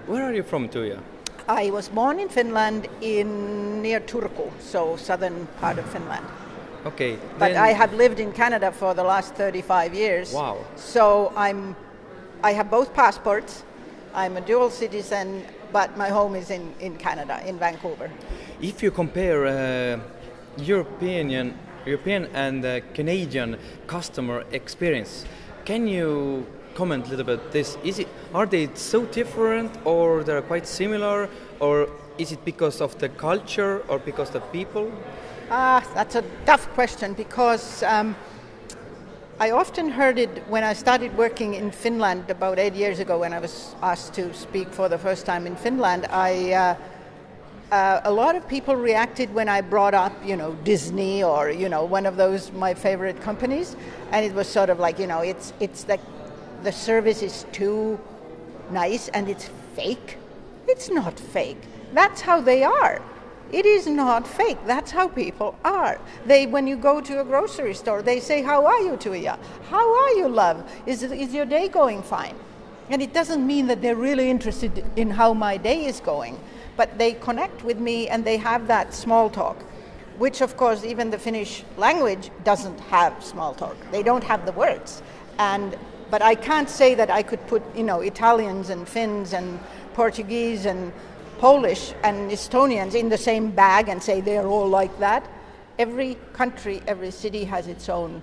Where are you from, Tuija? I was born in Finland near Turku, so southern part of Finland. Okay. But I have lived in Canada for the last 35 years. Wow. So I have both passports. I'm a dual citizen, but my home is in Canada, in Vancouver. If you compare European and Canadian customer experience, can you comment a little bit this? Are they so different, or they're quite similar, or is it because of the culture or because of the people? That's a tough question because I often heard it when I started working in Finland about 8 years ago when I was asked to speak for the first time in Finland. A lot of people reacted when I brought up, Disney or, one of those my favorite companies, and it was sort of like, it's like the service is too nice and it's fake. It's not fake. That's how they are. It is not fake. That's how people are. When you go to a grocery store, they say, "How are you, Tuija? How are you, love? Is your day going fine?" And it doesn't mean that they're really interested in how my day is going, but they connect with me and they have that small talk, which of course even the Finnish language doesn't have small talk. They don't have the words. But I can't say that I could put, Italians and Finns and Portuguese and Polish and Estonians in the same bag and say they're all like that. Every country, every city has its own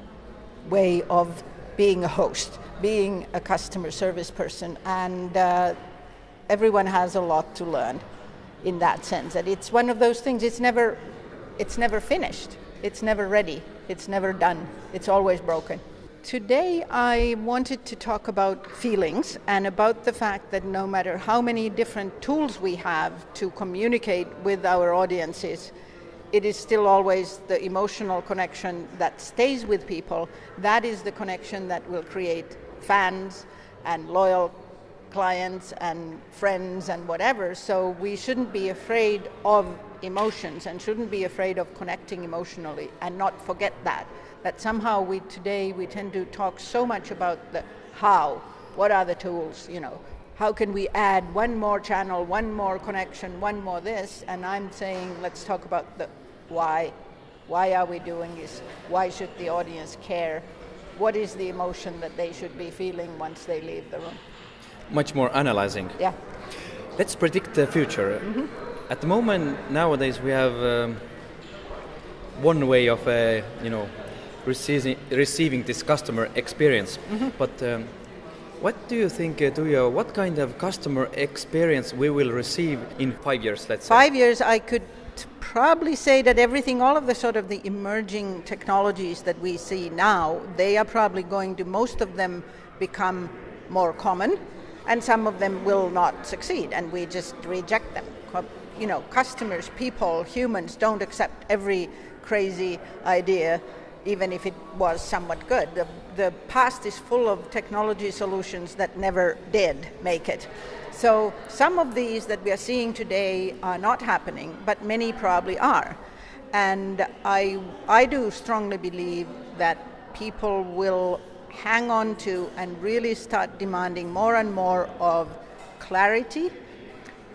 way of being a host, being a customer service person, and everyone has a lot to learn in that sense. That it's one of those things, it's never finished, it's never ready, it's never done, it's always broken. Today I wanted to talk about feelings and about the fact that no matter how many different tools we have to communicate with our audiences, it is still always the emotional connection that stays with people. That is the connection that will create fans and loyal clients and friends and whatever. So we shouldn't be afraid of emotions and shouldn't be afraid of connecting emotionally and not forget that somehow today we tend to talk so much about the how, what are the tools, how can we add one more channel, one more connection, one more this, and I'm saying let's talk about the why. Why are we doing this? Why should the audience care? What is the emotion that they should be feeling once they leave the room? Much more analyzing. Yeah. Let's predict the future. Mm-hmm. At the moment, nowadays, we have one way of, receiving this customer experience. Mm-hmm. But what do you think, Tuija, what kind of customer experience we will receive in 5 years, let's say? 5 years, I could probably say that all of the sort of the emerging technologies that we see now, they are probably going to, most of them become more common, and some of them will not succeed, and we just reject them. Customers, people, humans don't accept every crazy idea, even if it was somewhat good. The past is full of technology solutions that never did make it. So some of these that we are seeing today are not happening, but many probably are. And I do strongly believe that people will hang on to and really start demanding more and more of clarity,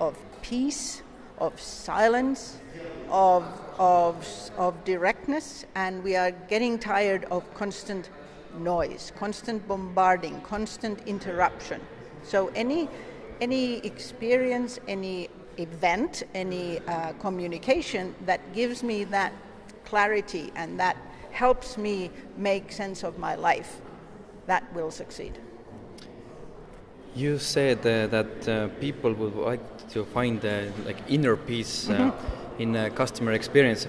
of peace, of silence, of directness, and we are getting tired of constant noise, constant bombarding, constant interruption. So any experience, any event, any communication that gives me that clarity and that helps me make sense of my life, that will succeed. You said that people would like to find inner peace in customer experience.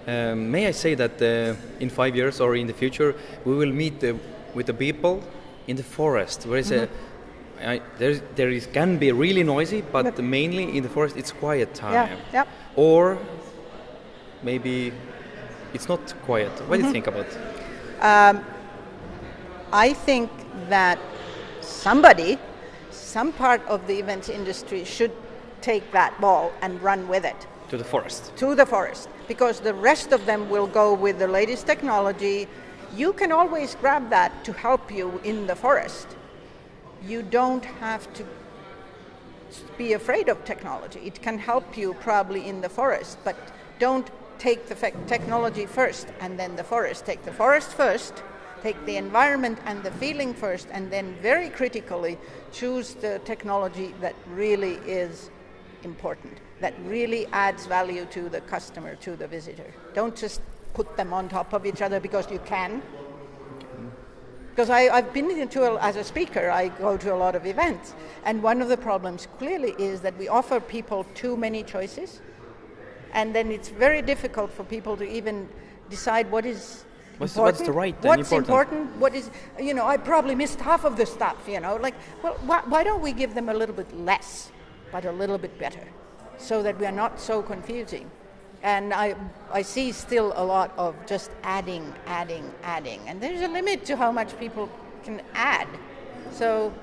May I say that in 5 years or in the future we will meet with the people in the forest, where can be really noisy, but mainly in the forest it's quiet time. Yeah. Or maybe it's not quiet. What do you think about it? I think that some part of the events industry should take that ball and run with it. To the forest. Because the rest of them will go with the latest technology. You can always grab that to help you in the forest. You don't have to be afraid of technology. It can help you probably in the forest, but don't take the technology first and then the forest. Take the forest first, take the environment and the feeling first, and then very critically choose the technology that really is important, that really adds value to the customer, to the visitor. Don't just put them on top of each other because you can. Because I've been as a speaker, I go to a lot of events, and one of the problems clearly is that we offer people too many choices, and then it's very difficult for people to even decide what is what's important. The right and what's important, what is, I probably missed half of the stuff, why don't we give them a little bit less, but a little bit better, so that we are not so confusing. And I see still a lot of just adding, and there's a limit to how much people can add. So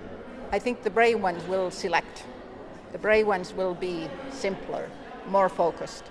I think the brave ones will select. The brave ones will be simpler, more focused.